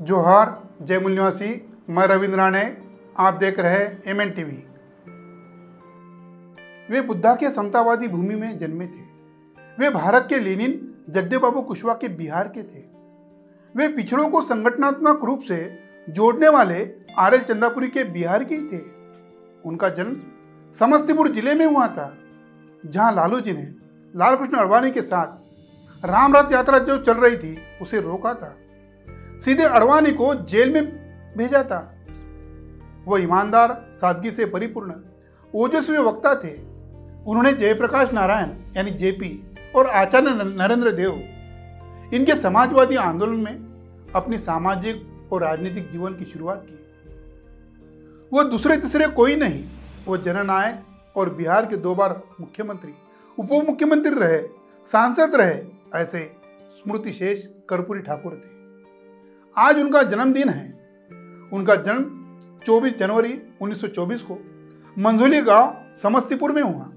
जोहार, जय मूल निवासी। मैं रविंद्र राणे, आप देख रहे हैं MN TV। वे बुद्धा के समतावादी भूमि में जन्मे थे। वे भारत के लेनिन जगदेव बाबू कुशवाहा के बिहार के थे। वे पिछड़ों को संगठनात्मक रूप से जोड़ने वाले RL चंदापुरी के बिहार के ही थे। उनका जन्म समस्तीपुर जिले में हुआ था, जहां लालू जी ने लाल कृष्ण आडवाणी के साथ राम रथ यात्रा जो चल रही थी उसे रोका था, सीधे आडवाणी को जेल में भेजा था। वह ईमानदार, सादगी से परिपूर्ण, ओजस्वी वक्ता थे। उन्होंने जयप्रकाश नारायण यानी JP और आचार्य नरेंद्र देव, इनके समाजवादी आंदोलन में अपनी सामाजिक और राजनीतिक जीवन की शुरुआत की। वह दूसरे तीसरे कोई नहीं, वो जननायक और बिहार के 2 बार मुख्यमंत्री, उप मुख्यमंत्री रहे, सांसद रहे, ऐसे स्मृति शेष कर्पूरी ठाकुर थे। आज उनका जन्मदिन है। उनका जन्म 24 जनवरी 1924 को मंझोली गांव समस्तीपुर में हुआ।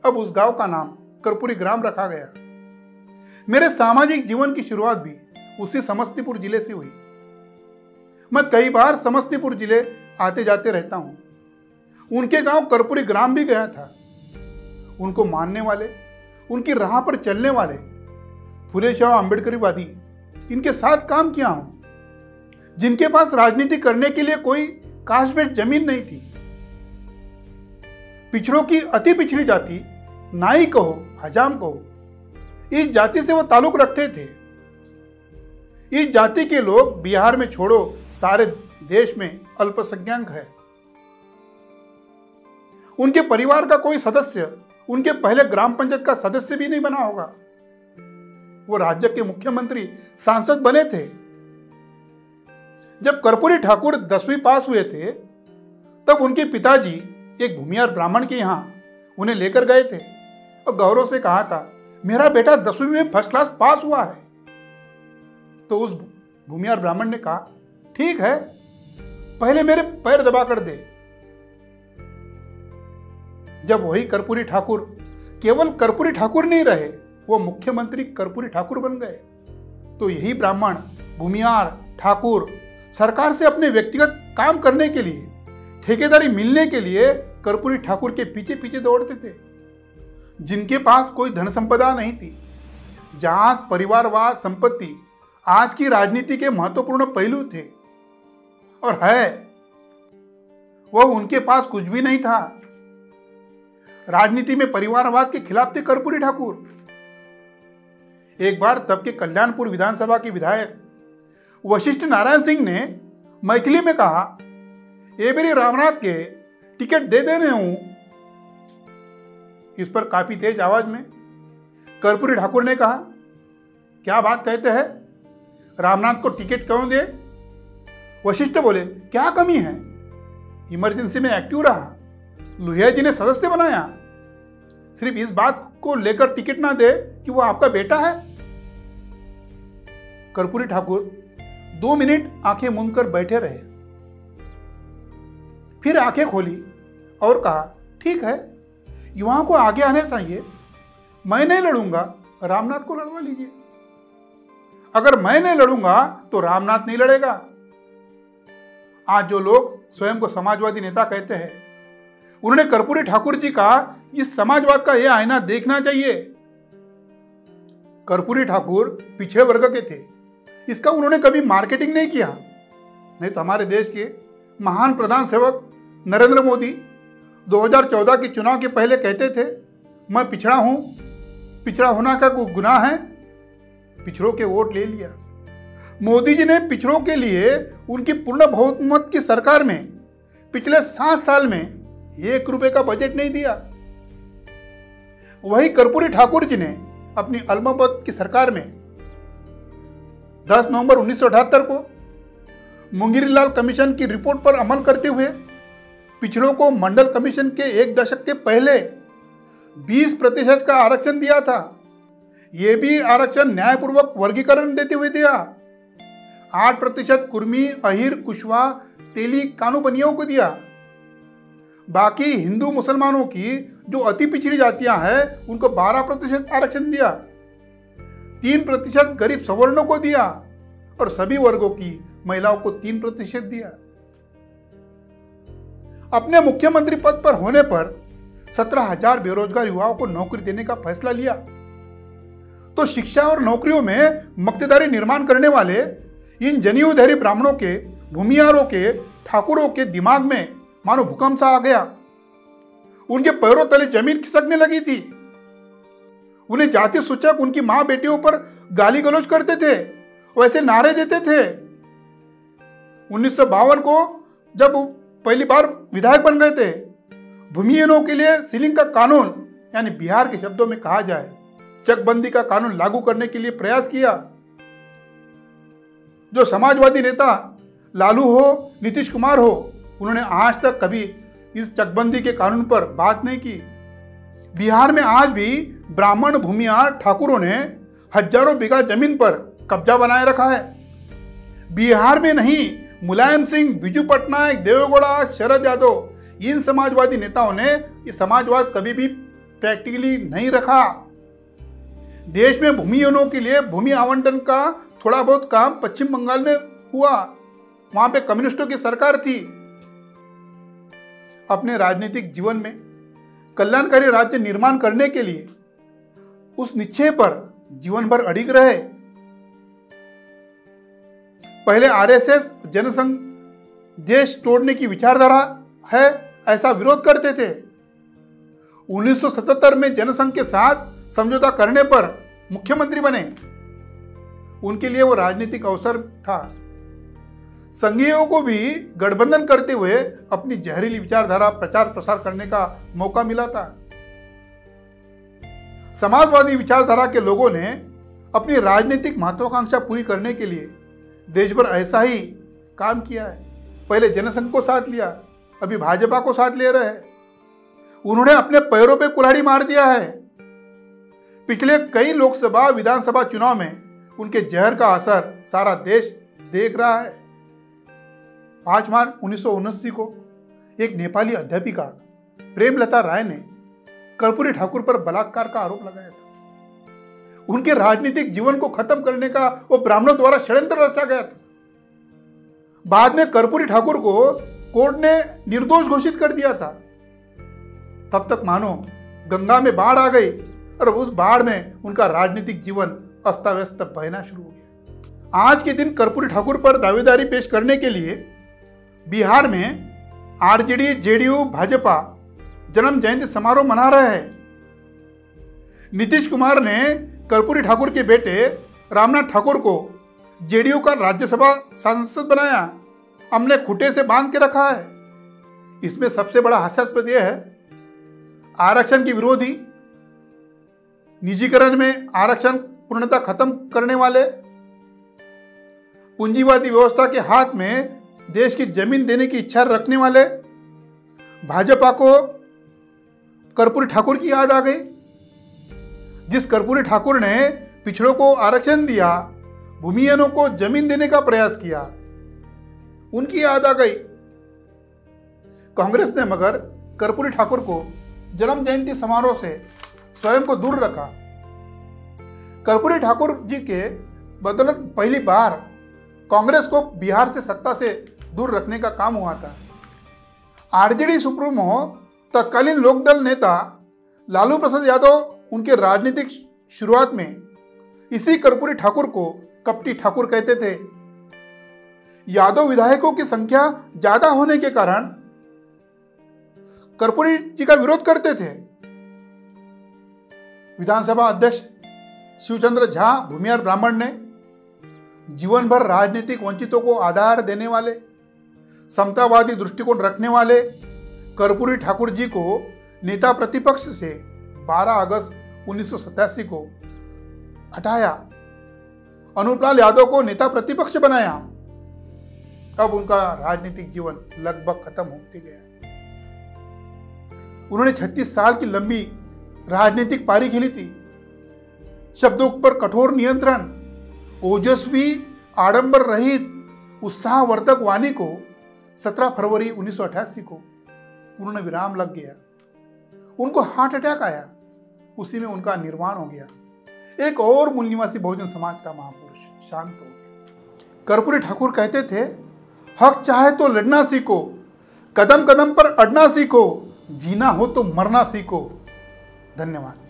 अब उस गांव का नाम कर्पूरी ग्राम रखा गया। मेरे सामाजिक जीवन की शुरुआत भी उसी समस्तीपुर जिले से हुई। मैं कई बार समस्तीपुर जिले आते जाते रहता हूँ। उनके गांव कर्पूरी ग्राम भी गया था। उनको मानने वाले, उनकी राह पर चलने वाले फुले शाह अम्बेडकरवादी, इनके साथ काम किया हूं, जिनके पास राजनीति करने के लिए कोई काशबेट जमीन नहीं थी। पिछड़ों की अति पिछड़ी जाति, नाई कहो, हजाम कहो, इस जाति से वो ताल्लुक रखते थे। इस जाति के लोग बिहार में छोड़ो सारे देश में अल्पसंख्यक है। उनके परिवार का कोई सदस्य उनके पहले ग्राम पंचायत का सदस्य भी नहीं बना होगा। वो राज्य के मुख्यमंत्री, सांसद बने थे। जब कर्पूरी ठाकुर 10वीं पास हुए थे, तब उनके पिताजी एक भूमियार ब्राह्मण के यहां उन्हें लेकर गए थे और गौरव से कहा था, मेरा बेटा 10वीं में फर्स्ट क्लास पास हुआ है। तो उस भूमियार ब्राह्मण ने कहा, ठीक है, पहले मेरे पैर दबा कर दे। जब वही कर्पूरी ठाकुर केवल कर्पूरी ठाकुर नहीं रहे, वो मुख्यमंत्री कर्पूरी ठाकुर बन गए, तो यही ब्राह्मण, भूमियार, ठाकुर सरकार से अपने व्यक्तिगत काम करने के लिए, ठेकेदारी मिलने के लिए कर्पूरी ठाकुर के पीछे पीछे दौड़ते थे। जिनके पास कोई धन संपदा नहीं थी, जात, परिवारवाद, संपत्ति आज की राजनीति के महत्वपूर्ण पहलू थे, और है वह उनके पास कुछ भी नहीं था। राजनीति में परिवारवाद के खिलाफ थे कर्पूरी ठाकुर। एक बार तब के कल्याणपुर विधानसभा के विधायक वशिष्ठ नारायण सिंह ने मैथिली में कहा, ये मेरी रामनाथ के टिकट दे देने हूं। इस पर काफी तेज आवाज में कर्पूरी ठाकुर ने कहा, क्या बात कहते हैं, रामनाथ को टिकट क्यों दे? वशिष्ठ बोले, क्या कमी है, इमरजेंसी में एक्टिव रहा, लोहिया जी ने सदस्य बनाया, सिर्फ इस बात को लेकर टिकट ना दे कि वो आपका बेटा है। कर्पूरी ठाकुर 2 मिनट आंखें मूंद कर बैठे रहे, फिर आंखें खोली और कहा, ठीक है, युवाओं को आगे आने चाहिए, मैं नहीं लड़ूंगा, रामनाथ को लड़वा लीजिए। अगर मैं नहीं लड़ूंगा तो रामनाथ नहीं लड़ेगा। आज जो लोग स्वयं को समाजवादी नेता कहते हैं, उन्होंने कर्पूरी ठाकुर जी का इस समाजवाद का यह आईना देखना चाहिए। कर्पूरी ठाकुर पिछड़े वर्ग के थे, इसका उन्होंने कभी मार्केटिंग नहीं किया। नहीं तो हमारे देश के महान प्रधान सेवक नरेंद्र मोदी 2014 के चुनाव के पहले कहते थे, मैं पिछड़ा हूं, पिछड़ा होना का कोई गुनाह है, पिछड़ों के वोट ले लिया। मोदी जी ने पिछड़ों के लिए उनकी पूर्ण बहुमत की सरकार में पिछले 7 साल में 1 रुपए का बजट नहीं दिया। वही कर्पूरी ठाकुर जी ने अपनी अल्पमत की सरकार में 10 नवंबर 1978 को मुंगेरीलाल कमीशन की रिपोर्ट पर अमल करते हुए पिछड़ों को मंडल कमीशन के 1 दशक के पहले 20% का आरक्षण दिया था। यह भी आरक्षण न्यायपूर्वक वर्गीकरण देते हुए दिया। 8% कुर्मी, अहिर, कुशवाहा, तेली, कानू बनियों को दिया। बाकी हिंदू मुसलमानों की जो अति पिछड़ी जातियां हैं उनको 12% आरक्षण दिया। 3% गरीब सवर्णों को दिया और सभी वर्गों की महिलाओं को 3% दिया। अपने मुख्यमंत्री पद पर होने पर 17,000 बेरोजगार युवाओं को नौकरी देने का फैसला लिया। तो शिक्षा और नौकरियों में मक्तेदारी निर्माण करने वाले इन जनेऊधारी ब्राह्मणों के, भूमिहारों के, ठाकुरों के दिमाग में मानो भूकंप सा आ गया। उनके पैरों तले जमीन खिसकने लगी थी। उन्हें जाति सूचक उनकी मां बेटियों पर गाली गलौज करते थे, वैसे नारे देते थे। 1952 को जब पहली बार विधायक बन गए थे, भूमिहीनों के लिए सीलिंग का कानून, यानी बिहार के शब्दों में कहा जाए चकबंदी का कानून लागू करने के लिए प्रयास किया। जो समाजवादी नेता लालू हो, नीतीश कुमार हो, उन्होंने आज तक कभी इस चकबंदी के कानून पर बात नहीं की। बिहार में आज भी ब्राह्मण भूमिहार ठाकुरों ने हजारों बीघा जमीन पर कब्जा बनाए रखा है। बिहार में नहीं, मुलायम सिंह, बिजू पटनायक, देवेगौड़ा, शरद यादव, इन समाजवादी नेताओं ने ये समाजवाद कभी भी प्रैक्टिकली नहीं रखा। देश में भूमिहीनों के लिए भूमि आवंटन का थोड़ा बहुत काम पश्चिम बंगाल में हुआ, वहां पे कम्युनिस्टों की सरकार थी। अपने राजनीतिक जीवन में कल्याणकारी राज्य निर्माण करने के लिए उस निश्चय पर जीवन भर अडिग रहे। पहले आरएसएस जनसंघ देश तोड़ने की विचारधारा है ऐसा विरोध करते थे। 1977 में जनसंघ के साथ समझौता करने पर मुख्यमंत्री बने। उनके लिए वो राजनीतिक अवसर था। संघीयों को भी गठबंधन करते हुए अपनी जहरीली विचारधारा प्रचार प्रसार करने का मौका मिला था। समाजवादी विचारधारा के लोगों ने अपनी राजनीतिक महत्वाकांक्षा पूरी करने के लिए देश भर ऐसा ही काम किया है। पहले जनसंघ को साथ लिया, अभी भाजपा को साथ ले रहे हैं। उन्होंने अपने पैरों पे कुल्हाड़ी मार दिया है। पिछले कई लोकसभा विधानसभा चुनाव में उनके जहर का असर सारा देश देख रहा है। 5 मार्च 1979 को एक नेपाली अध्यापिका प्रेमलता राय ने कर्पूरी ठाकुर पर बलात्कार का आरोप लगाया था। उनके राजनीतिक जीवन को खत्म करने का वो ब्राह्मणों द्वारा षड्यंत्र रचा गया था। बाद में कर्पूरी ठाकुर को कोर्ट ने निर्दोष घोषित कर दिया था। तब तक मानो गंगा में बाढ़ आ गई और उस बाढ़ में उनका राजनीतिक जीवन अस्त-व्यस्त बहना शुरू हो गया। आज के दिन कर्पूरी ठाकुर पर दावेदारी पेश करने के लिए बिहार में आरजेडी, जेडीयू, भाजपा जन्म जयंती समारोह मना रहे हैं। नीतीश कुमार ने कर्पूरी ठाकुर के बेटे रामनाथ ठाकुर को जेडीयू का राज्यसभा सांसद बनाया, हमने खूंटे से बांध के रखा है। इसमें सबसे बड़ा हास्यास्पद यह है, आरक्षण की विरोधी, निजीकरण में आरक्षण पूर्णतः खत्म करने वाले, पूंजीवादी व्यवस्था के हाथ में देश की जमीन देने की इच्छा रखने वाले भाजपा को कर्पूरी ठाकुर की याद आ गई। जिस कर्पूरी ठाकुर ने पिछड़ों को आरक्षण दिया, भूमिहीनों को जमीन देने का प्रयास किया, उनकी याद आ गई। कांग्रेस ने मगर कर्पूरी ठाकुर को जन्म जयंती समारोह से स्वयं को दूर रखा। कर्पूरी ठाकुर जी के बदौलत पहली बार कांग्रेस को बिहार से सत्ता से दूर रखने का काम हुआ था। आरजेडी सुप्रीमो तत्कालीन लोकदल नेता लालू प्रसाद यादव उनके राजनीतिक शुरुआत में इसी कर्पूरी ठाकुर को कपटी ठाकुर कहते थे। यादव विधायकों की संख्या ज्यादा होने के कारण कर्पूरी जी का विरोध करते थे। विधानसभा अध्यक्ष शिवचंद्र झा भूमिहार ब्राह्मण ने जीवन भर राजनीतिक वंचितों को आधार देने वाले, समतावादी दृष्टिकोण रखने वाले कर्पूरी ठाकुर जी को नेता प्रतिपक्ष से 12 अगस्त 1987 को हटाया, अनुपलाल यादव को नेता प्रतिपक्ष बनाया। तब उनका राजनीतिक जीवन लगभग खत्म होते गया। उन्होंने 36 साल की लंबी राजनीतिक पारी खेली थी। शब्दों पर कठोर नियंत्रण, ओजस्वी, आडंबर रहित, उत्साहवर्धक वाणी को 17 फरवरी 1988 को पूर्ण विराम लग गया। उनको हार्ट अटैक आया, उसी में उनका निर्वाण हो गया। एक और मूल निवासी बहुजन समाज का महापुरुष शांत हो गया। कर्पूरी ठाकुर कहते थे, हक चाहे तो लड़ना सीखो, कदम कदम पर अड़ना सीखो, जीना हो तो मरना सीखो। धन्यवाद।